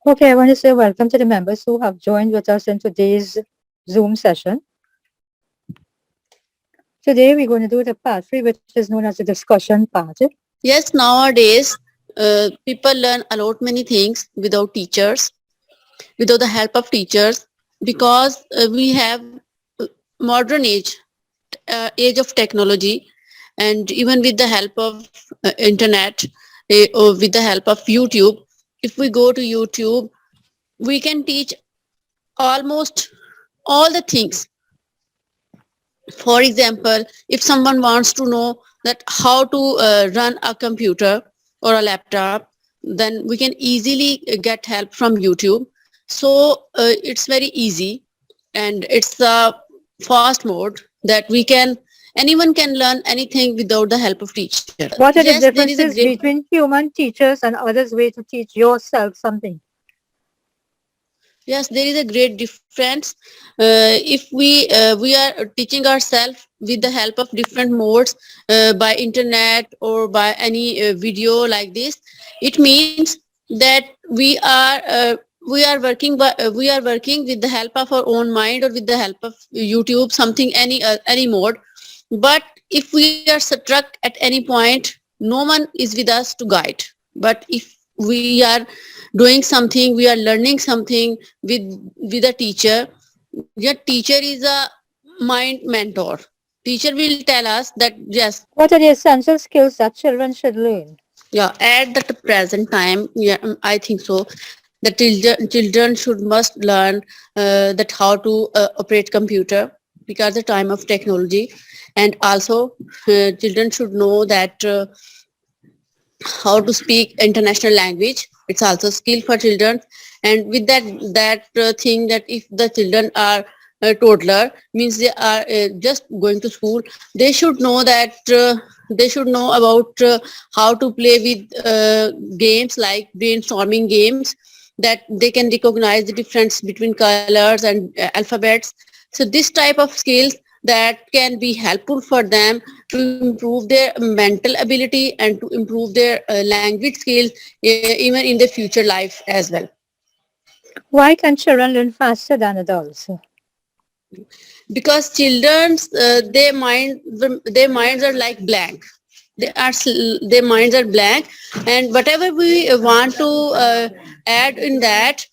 Okay, I want to say welcome to the members who have joined with us in today's Zoom session. Today we're going to do the part 3, which is known as the discussion part. Yes, nowadays people learn a lot many things without teachers, without the help of teachers, because we have modern age of technology, and even with the help of internet, or with the help of YouTube. If we go to YouTube, we can teach almost all the things. For example, if someone wants to know that how to run a computer or a laptop, then we can easily get help from YouTube. So it's very easy, and it's a fast mode that we can anyone can learn anything without the help of teacher. What are the Yes, there is a differences great between human teachers and others' way to teach yourself something? Yes, there is a great difference. If we are teaching ourselves with the help of different modes, by internet or by any video like this, it means that we are working with the help of our own mind or with the help of YouTube, something any mode. But if we are struck at any point, no one is with us to guide. But if we are doing something, we are learning something with a teacher. Your teacher is a mind mentor. Teacher will tell us that yes, What are the essential skills that children should learn? yeah, at the present time, yeah, I think so. The children should must learn that how to operate computer, because the time of technology, and also children should know that how to speak international language. It's also skill for children. And with that thing, that if the children are a toddler, means they are just going to school, they should know that they should know about how to play with games like brainstorming games, that they can recognize the difference between colors and alphabets. So this type of skills that can be helpful for them to improve their mental ability and to improve their language skills, even in the future life as well. Why can children learn faster than adults? Because children's their minds are like blank. Their minds are blank, and whatever we want to add in that,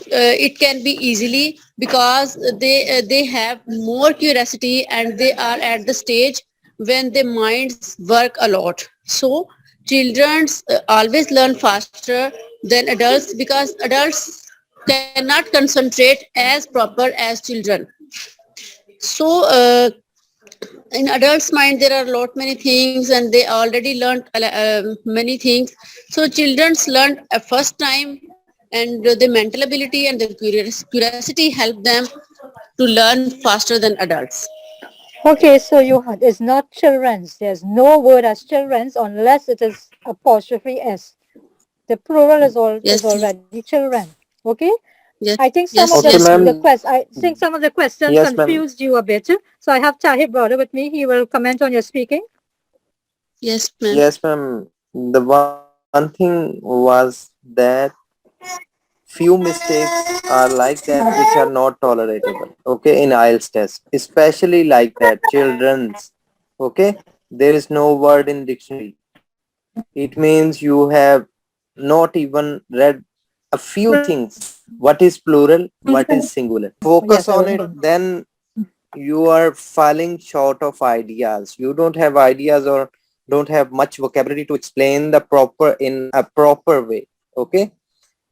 it can be easily, because they have more curiosity, and they are at the stage when their minds work a lot. So children's always learn faster than adults, because adults cannot concentrate as proper as children. So in adults mind there are a lot many things, and they already learned many things. So children's learned a first time, and the mental ability and the curiosity help them to learn faster than adults. Okay, so it's not children's. There's no word as children's unless it is apostrophe s. The plural is Yes, already children. Okay. yes, I think some of yes, Okay, yes, ma'am. I think some of the questions Yes, ma'am. confused you a bit. So I have Tahir brother with me. He will comment on your speaking. yes, ma'am. Yes, ma'am. The one thing was that few mistakes are like that which are not tolerable. Okay, in IELTS test, especially like that children's. Okay, there is no word in dictionary. It means you have not even read a few things. What is plural? What is singular? Focus Yes, I on will. it. Then you are falling short of ideas. You don't have ideas or don't have much vocabulary to explain the proper in a proper way. Okay,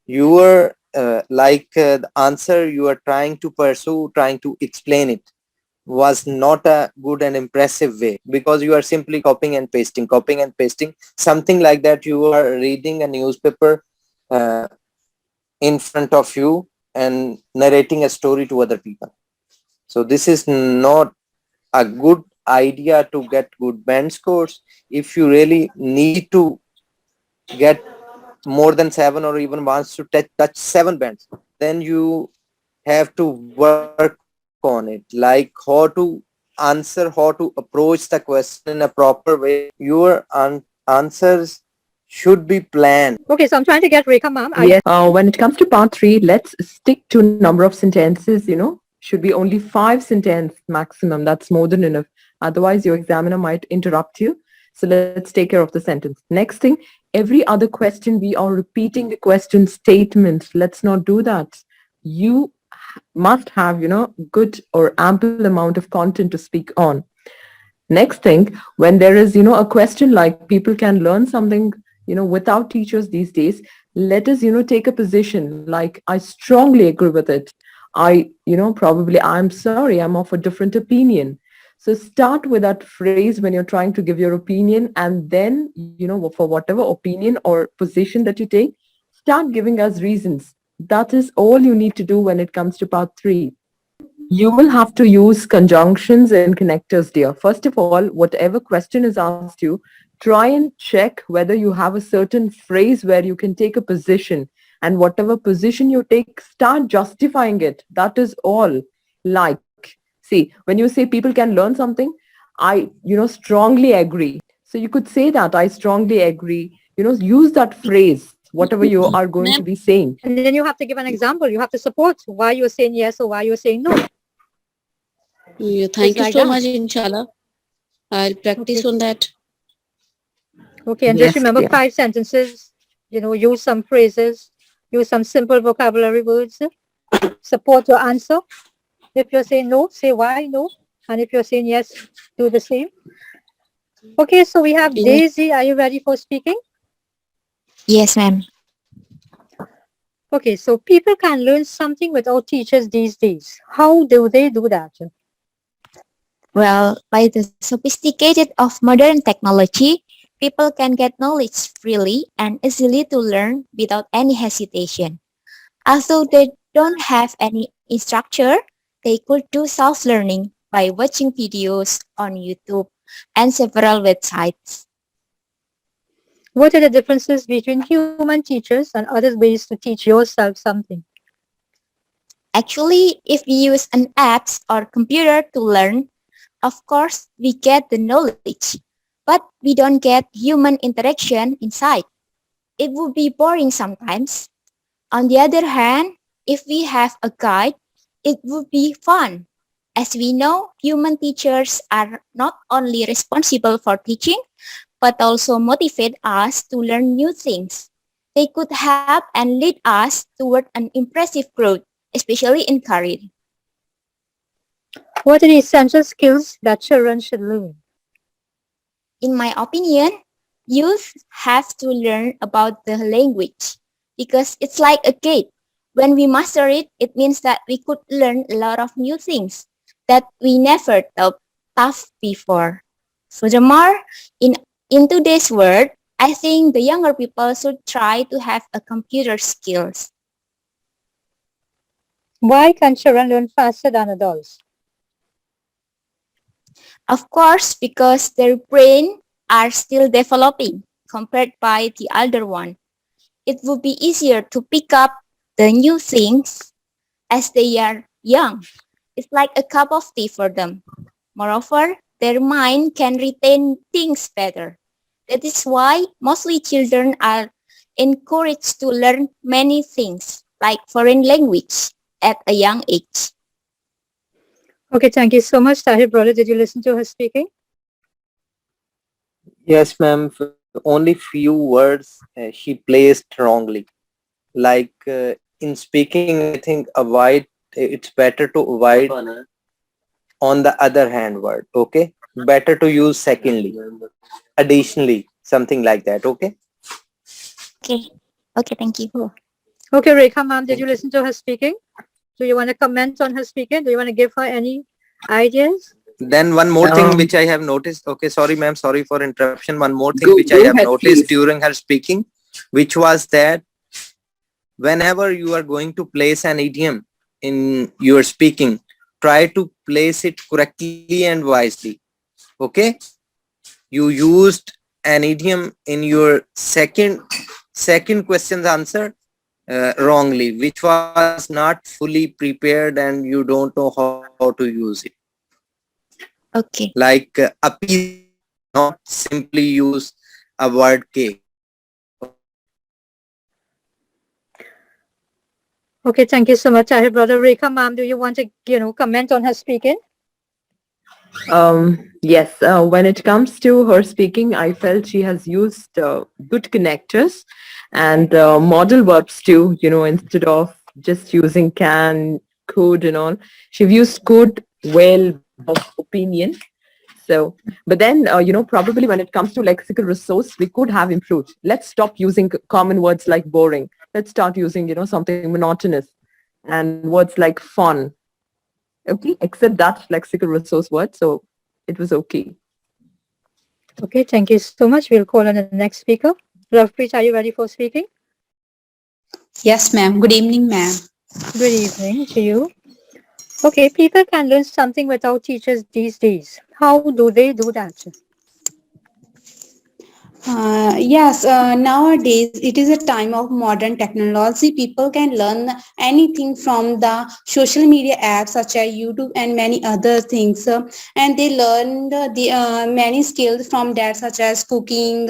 you are the answer you are trying to pursue, trying to explain it was not a good and impressive way, because you are simply copying and pasting something like that. You are reading a newspaper uh, in front of you and narrating a story to other people. So this is not a good idea to get good band scores. If you really need to get more than 7 or even wants to touch 7 bands, then you have to work on it, like how to answer, how to approach the question in a proper way. Your answers should be planned. Okay, so I'm trying to get Rekha ma'am. Yes. When it comes to part 3, let's stick to number of sentences, should be only 5 sentence maximum. That's more than enough. Otherwise, your examiner might interrupt you. So let's take care of the sentence. Next thing, every other question, we are repeating the question statement. Let's not do that. You must have, good or ample amount of content to speak on. Next thing, when there is, a question like people can learn something, without teachers these days, let us, take a position like I strongly agree with it. Probably I'm sorry, I'm of a different opinion. So start with that phrase when you're trying to give your opinion, and then, for whatever opinion or position that you take, start giving us reasons. That is all you need to do when it comes to part 3. You will have to use conjunctions and connectors, dear. First of all, whatever question is asked you, try and check whether you have a certain phrase where you can take a position. And whatever position you take, start justifying it. That is all. Like, see, when you say people can learn something, I, strongly agree. So you could say that, I strongly agree. Use that phrase, whatever you are going to be saying. And then you have to give an example. You have to support why you're saying yes or why you're saying no. Yeah, thank you like so that. much, inshallah. I'll practice Okay. on that. Okay, and Yes, just remember dear. 5 sentences, use some phrases, use some simple vocabulary words, support your answer. If you're saying no, say why no. And if you're saying yes, do the same. Okay, so we have Yes. Daisy. Are you ready for speaking? Yes, ma'am. Okay, so people can learn something without teachers these days. How do they do that? Well, by the sophisticated of modern technology, people can get knowledge freely and easily to learn without any hesitation. Although they don't have any instructor, they could do self-learning by watching videos on YouTube and several websites. What are the differences between human teachers and other ways to teach yourself something? Actually, if we use an apps or computer to learn, of course, we get the knowledge, but we don't get human interaction inside. It would be boring sometimes. On the other hand, if we have a guide, it would be fun. As we know, human teachers are not only responsible for teaching, but also motivate us to learn new things. They could help and lead us toward an impressive growth, especially in career. What are the essential skills that children should learn? In my opinion, youth have to learn about the language because it's like a gate. When we master it, it means that we could learn a lot of new things that we never thought before. Furthermore, in today's world, I think the younger people should try to have a computer skills. Why can children learn faster than adults? Of course, because their brain are still developing compared by the older one. It would be easier to pick up the new things as they are young. It's like a cup of tea for them. Moreover, their mind can retain things better. That is why mostly children are encouraged to learn many things, like foreign language, at a young age. Okay, thank you so much, Tahir brother. Did you listen to her speaking? Yes, ma'am. Only few words she placed wrongly. Like in speaking, I think avoid. It's better to avoid on the other hand word. Okay, better to use secondly, additionally, something like that. Okay. Okay. Okay, thank you. Okay, Rekha ma'am, did you listen to her speaking? Do you want to comment on her speaking? Do you want to give her any ideas? Then one more thing which I have noticed. Okay, sorry, ma'am. Sorry for interruption. One more thing which I have noticed during her speaking, which was that whenever you are going to place an idiom in your speaking, try to place it correctly and wisely. Okay, you used an idiom in your second question's answer wrongly, which was not fully prepared and you don't know how to use it. Okay. Like appease, not simply use a word cake. Okay, thank you so much, Tahir. Brother Rekha, ma'am, do you want to, comment on her speaking? Yes, when it comes to her speaking, I felt she has used good connectors and model verbs too, instead of just using can, could and all. She've used could, will, of opinion. So, but then, probably when it comes to lexical resource, we could have improved. Let's stop using common words like boring. Let's start using, something monotonous and words like fun. Okay, except that lexical resource word. So it was okay. Okay, thank you so much. We'll call on the next speaker. Lovepreet, are you ready for speaking? Yes, ma'am. Good evening, ma'am. Good evening to you. Okay, people can learn something without teachers these days. How do they do that? Yes, nowadays it is a time of modern technology. People can learn anything from the social media apps such as YouTube and many other things. And they learn the many skills from that such as cooking,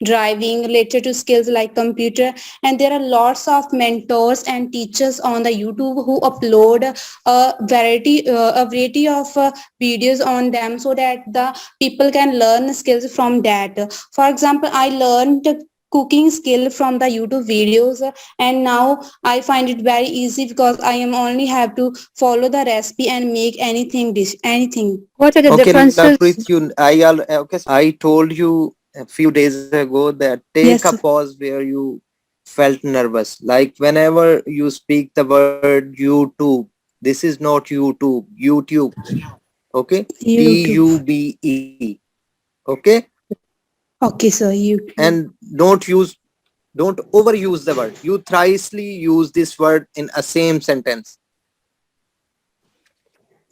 driving, related to skills like computer. And there are lots of mentors and teachers on the YouTube who upload a variety of videos on them so that the people can learn skills from that. For example, I learned cooking skill from the YouTube videos, and now I find it very easy because I am only have to follow the recipe and make anything. What are the Okay, differences? Lovepreet, I told you a few days ago that take a Yes. pause where you felt nervous. Like whenever you speak the word YouTube, this is not YouTube, YouTube. Okay, YouTube. Tube. Okay, Okay, sir. YouTube. and don't overuse the word. You thrisely use this word in a same sentence.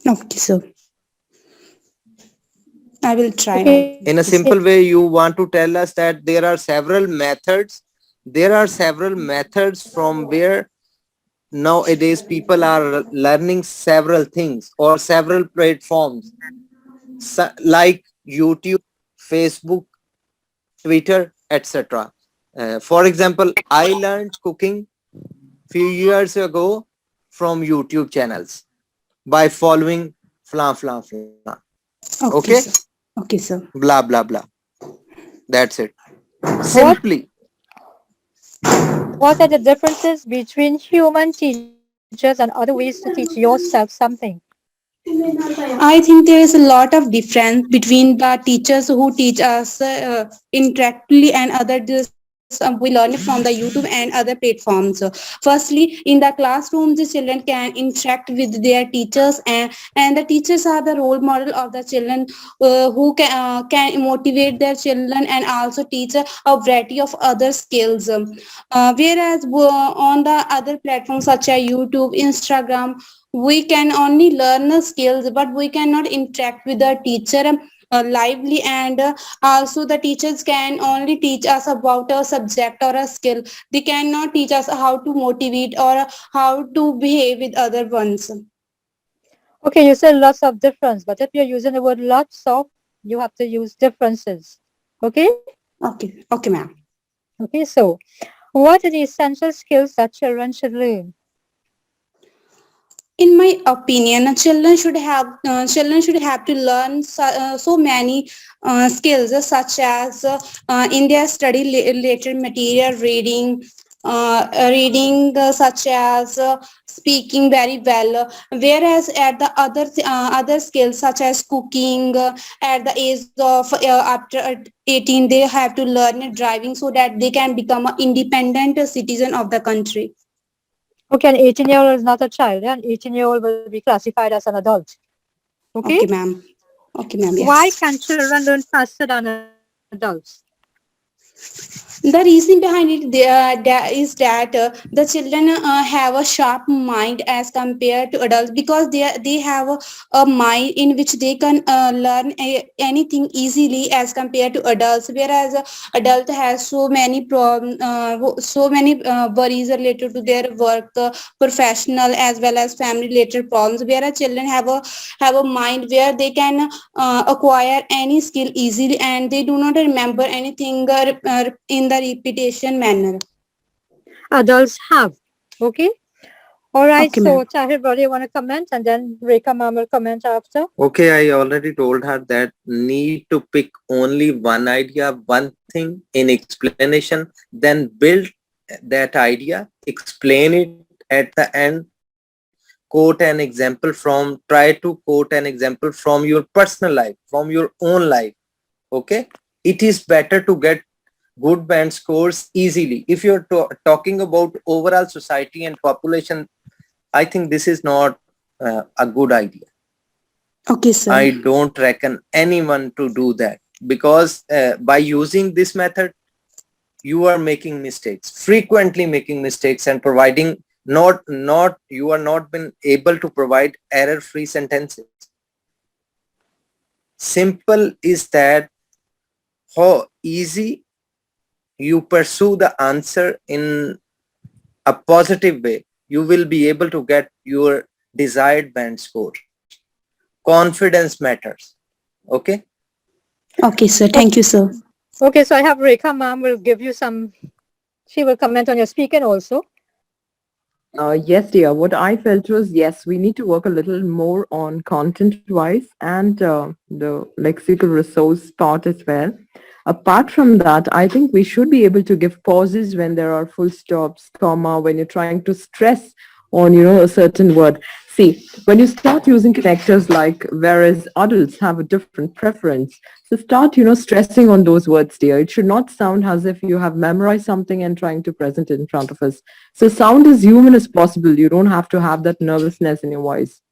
Okay, sir. I will try now. Okay, In a simple way, you want to tell us that there are several methods. There are several methods from where nowadays people are learning several things or several platforms like YouTube, Facebook, Twitter, etc. For example, I learned cooking few years ago from YouTube channels by following flan flan flan. Okay, Okay, sir. Okay, sir. blah blah blah. That's it. what Simply. what are the differences between human teachers and other ways to teach yourself something? I think there is a lot of difference between the teachers who teach us interactively and others we learn it from the YouTube and other platforms. Firstly, in the classroom, the children can interact with their teachers, and the teachers are the role model of the children who can motivate their children and also teach a variety of other skills. Whereas on the other platforms such as YouTube, Instagram, we can only learn the skills but we cannot interact with the teacher lively, and also the teachers can only teach us about a subject or a skill. They cannot teach us how to motivate or how to behave with other ones. Okay, you said lots of difference, but if you're using the word lots of, you have to use differences. Okay? Okay, ma'am. Okay, so what are the essential skills that children should learn? In my opinion, children should have to learn so many skills such as in their study related material, reading such as speaking very well, whereas at the other skills such as cooking, at the age of after 18 they have to learn driving so that they can become an independent citizen of the country. Okay, an 18-year-old is not a child. An 18-year-old will be classified as an adult. Okay? Okay, ma'am. Okay, ma'am. Why Yes. can children learn faster than adults? The reason behind it is that the children have a sharp mind as compared to adults because they have a mind in which they can learn anything easily as compared to adults, whereas adult has so many worries related to their work, professional as well as family related problems, whereas children have a mind where they can acquire any skill easily and they do not remember anything in the repetition manner. Adults have. Okay? All right, Okay, so ma'am. Tahir brother, you want to comment, and then Rekha ma'am will comment after. Okay, I already told her that need to pick only one idea, one thing in explanation, then build that idea, explain it at the end, quote an example from, try to quote an example from your personal life, from your own life. Okay, it is better to get good band scores easily. If you're talking about overall society and population, I think this is not a good idea. Okay, sir. I don't reckon anyone to do that, because by using this method, you are making mistakes, frequently making mistakes, and providing you are not been able to provide error-free sentences. Simple is that how easy you pursue the answer in a positive way, you will be able to get your desired band score. Confidence matters. Okay. Okay, sir. Thank you, sir. Okay, so I have Rekha ma'am will give you some, she will comment on your speaking also. Yes, dear. What I felt was, yes, we need to work a little more on content-wise and the lexical resource part as well. Apart from that, I think we should be able to give pauses when there are full stops, comma, when you're trying to stress on, a certain word. See, when you start using connectors like whereas adults have a different preference, so start, stressing on those words, dear. It should not sound as if you have memorized something and trying to present it in front of us. So sound as human as possible. You don't have to have that nervousness in your voice.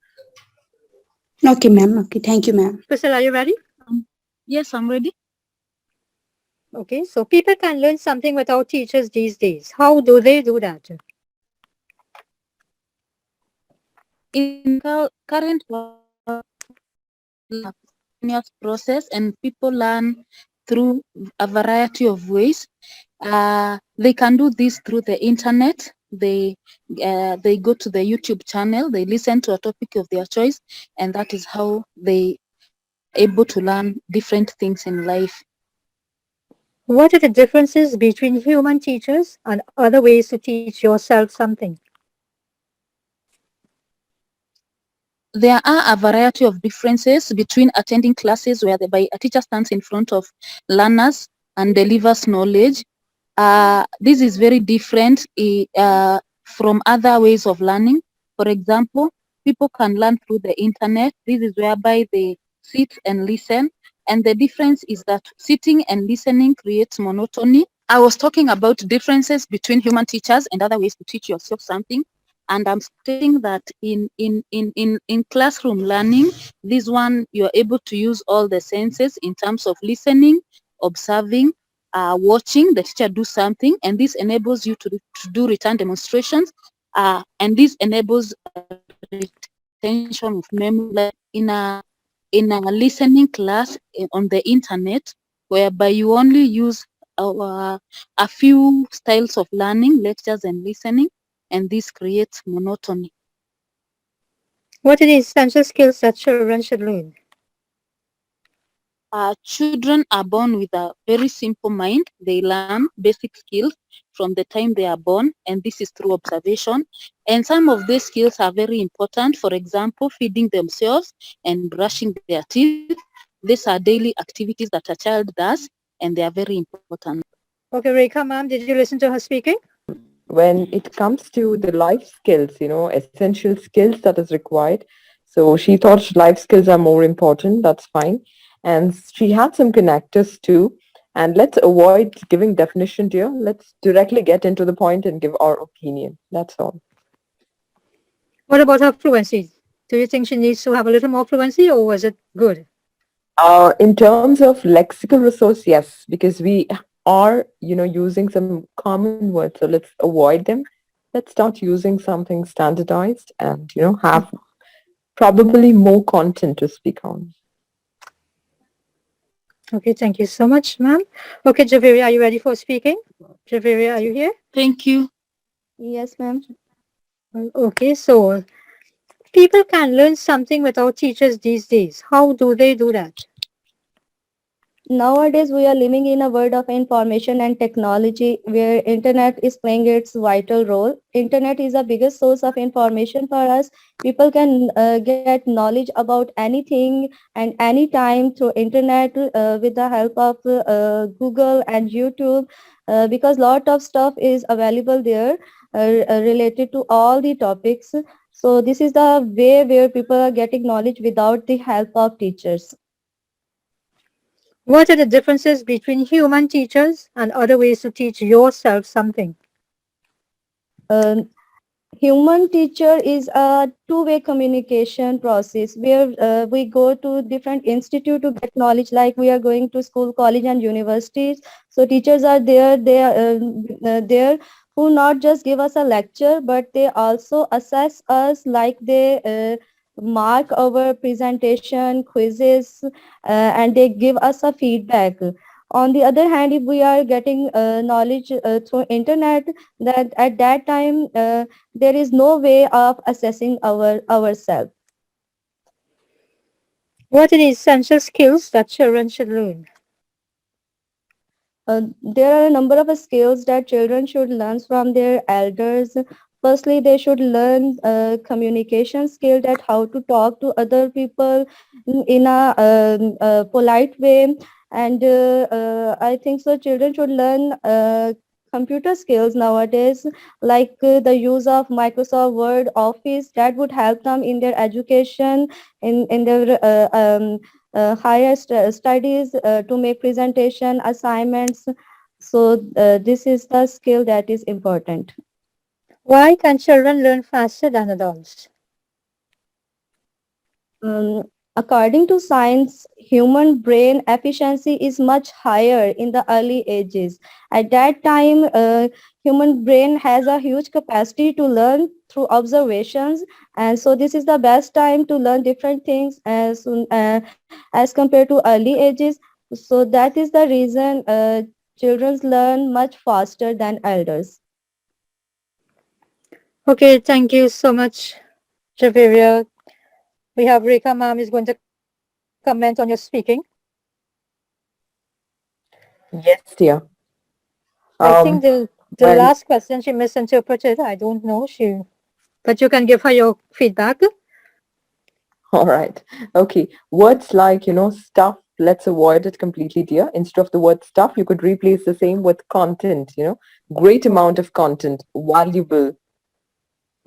Okay, ma'am. Okay, thank you, ma'am. Priscilla, are you ready? Yes, I'm ready. Okay, so people can learn something without teachers these days. How do they do that? In current continuous process, and people learn through a variety of ways. They can do this through the internet. They go to the YouTube channel, they listen to a topic of their choice, and that is how they able to learn different things in life. What are the differences between human teachers and other ways to teach yourself something? There are a variety of differences between attending classes whereby a teacher stands in front of learners and delivers knowledge. This is very different from other ways of learning. For example, people can learn through the internet. This is whereby they sit and listen. And the difference is that sitting and listening creates monotony. I was talking about differences between human teachers and other ways to teach yourself something. And I'm stating that in classroom learning, this one, you're able to use all the senses in terms of listening, observing, watching the teacher do something, and this enables you to do return demonstrations, and this enables retention of memory. Like in a listening class on the internet, whereby you only use a few styles of learning, lectures and listening, and this creates monotony. What are the essential skills that children should learn? Children are born with a very simple mind. They learn basic skills from the time they are born, and this is through observation. And some of these skills are very important. For example, feeding themselves and brushing their teeth. These are daily activities that a child does, and they are very important. Okay, Rekha ma'am, did you listen to her speaking? When it comes to the life skills, essential skills that is required. So she thought life skills are more important. That's fine. And she had some connectors too. And let's avoid giving definition here. Let's directly get into the point and give our opinion. That's all. What about her fluency? Do you think she needs to have a little more fluency, or was it good? In terms of lexical resource, yes, because we are, using some common words. So let's avoid them. Let's start using something standardized and, have probably more content to speak on. Okay, thank you so much, ma'am. Okay, Javeria, are you ready for speaking? Javeria, are you here? Thank you. Yes, ma'am. Okay, so people can learn something without teachers these days. How do they do that? Nowadays, we are living in a world of information and technology where internet is playing its vital role. Internet is the biggest source of information for us. People can get knowledge about anything and anytime through internet with the help of Google and YouTube because lot of stuff is available there related to all the topics. So this is the way where people are getting knowledge without the help of teachers. What are the differences between human teachers and other ways to teach yourself something? Um, Human teacher is a two-way communication process where we go to different institute to get knowledge, like we are going to school, college and universities. So teachers are there, they are there who not just give us a lecture, but they also assess us, like they mark our presentation, quizzes, and they give us a feedback. On the other hand, if we are getting knowledge through internet, that at that time there is no way of assessing ourselves. What are the essential skills that children should learn? There are a number of skills that children should learn from their elders. Firstly, they should learn communication skill, that how to talk to other people in a polite way. And I think so children should learn computer skills nowadays, like the use of Microsoft Word, Office, that would help them in their education, in their higher studies to make presentation assignments. So this is the skill that is important. Why can children learn faster than adults? um, According to science, human brain efficiency is much higher in the early ages. At that time, human brain has a huge capacity to learn through observations, and so this is the best time to learn different things as compared to early ages. So that is the reason children learn much faster than elders. Okay, thank you so much, Javiria. We have Rekha ma'am is going to comment on your speaking. Yes, dear. I think the Well, last question she misinterpreted. I don't know. But you can give her your feedback. all right. Okay. Words like, stuff, let's avoid it completely, dear. Instead of the word stuff, you could replace the same with content, great amount of content, valuable.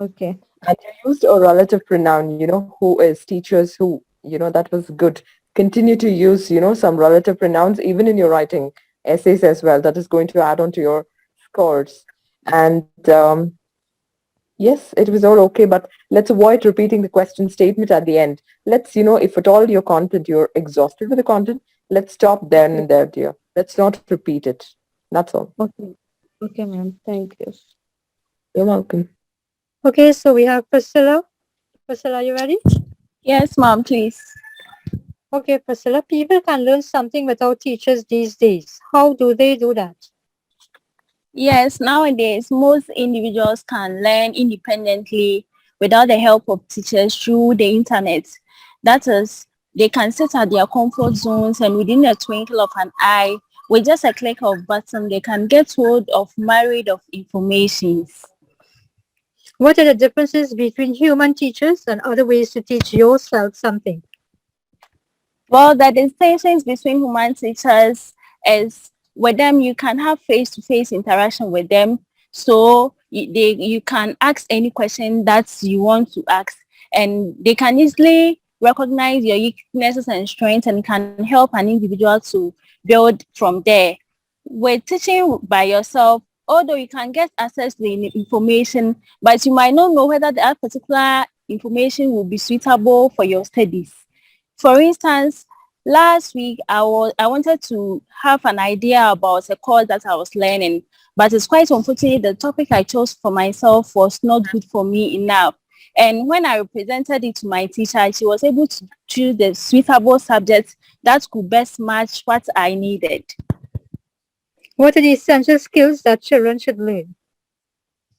Okay. And you used a relative pronoun, who is teachers who, that was good. Continue to use, some relative pronouns even in your writing essays as well. That is going to add on to your scores. And yes, it was all okay, but let's avoid repeating the question statement at the end. Let's, if at all your content, you're exhausted with the content, let's stop there and there, dear. Let's not repeat it. That's all. Okay. Okay, ma'am. Thank you. You're welcome. Okay, so we have Priscilla. Priscilla, you ready? Yes, mom, please. Okay, Priscilla, people can learn something without teachers these days. How do they do that? Yes, nowadays most individuals can learn independently without the help of teachers through the internet. That is, they can sit at their comfort zones and within a twinkle of an eye, with just a click of button, they can get hold of myriad of informations. What are the differences between human teachers and other ways to teach yourself something? Well, the distinctions between human teachers is with them you can have face-to-face interaction with them. So you can ask any question that you want to ask, and they can easily recognize your weaknesses and strengths and can help an individual to build from there. With teaching by yourself, although you can get access to the information, but you might not know whether that particular information will be suitable for your studies. For instance, last week I wanted to have an idea about a course that I was learning, but it's quite unfortunate the topic I chose for myself was not good for me enough. And when I represented it to my teacher, she was able to choose the suitable subject that could best match what I needed. What are the essential skills that children should learn?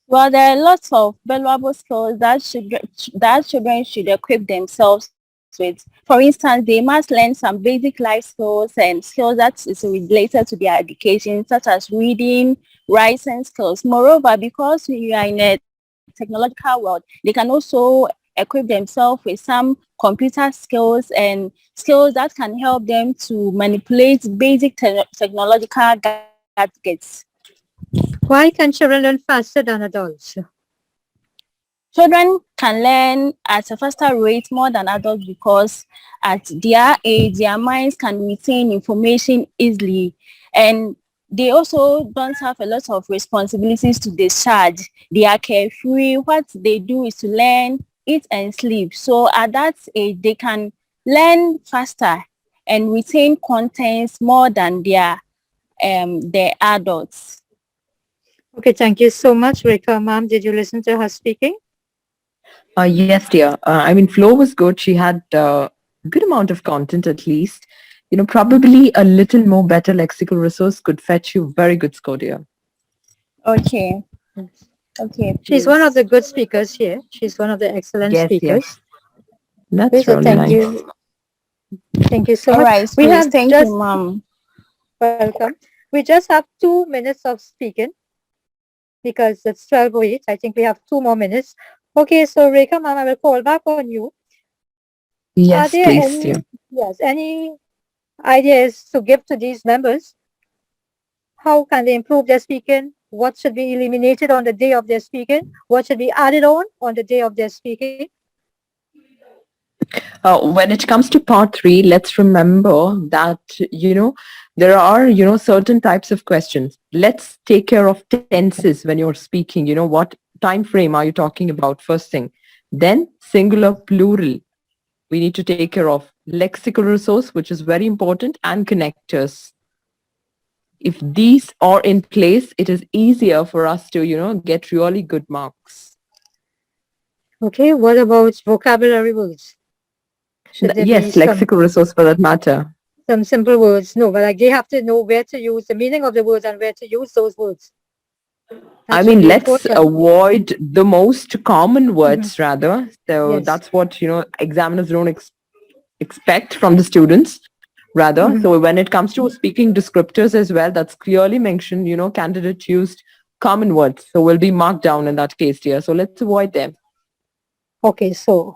Well, there are lots of valuable skills that children should equip themselves with. For instance, they must learn some basic life skills and skills that is related to their education, such as reading, writing skills. Moreover, because we are in a technological world, they can also equip themselves with some computer skills and skills that can help them to manipulate basic technological gadgets. Why can children learn faster than adults? Children can learn at a faster rate more than adults because at their age, their minds can retain information easily, and they also don't have a lot of responsibilities to discharge. They are carefree. What they do is to learn, eat, and sleep. So at that age, they can learn faster and retain contents more than their adults. Okay, thank you so much, Rekha ma'am. Did you listen to her speaking? Yes, dear. I mean, flow was good. She had a good amount of content at least. Probably a little more better lexical resource could fetch you very good score, dear. Okay. Okay. She's one of the good speakers here. She's one of the excellent Yes, speakers. yes. That's Okay, so really thank nice. you. Thank you so All much. right. We Please. have Thank just you, ma'am. welcome. We just have 2 minutes of speaking because it's 12:08. I think we have 2 more minutes. Okay, so Rekha ma'am, I will call back on you. Are Yes, there please, dear. any ideas to give to these members? How can they improve their speaking? What should be eliminated on the day of their speaking? What should be added on the day of their speaking? When it comes to part 3, let's remember that, there are, certain types of questions. Let's take care of tenses when you're speaking. What time frame are you talking about? First thing. Then singular, plural. We need to take care of lexical resource, which is very important, and connectors. If these are in place, it is easier for us to, get really good marks. Okay, what about vocabulary words? Should there Yes, be lexical resource for that matter. some simple words? No, but like they have to know where to use the meaning of the words and where to use those words. That I should mean, be let's important. avoid the most common words rather. So Yes. that's what, examiners don't expect from the students rather. Mhm. So when it comes to speaking descriptors as well, that's clearly mentioned, candidate used common words. So will be marked down in that case here. So let's avoid them. Okay, so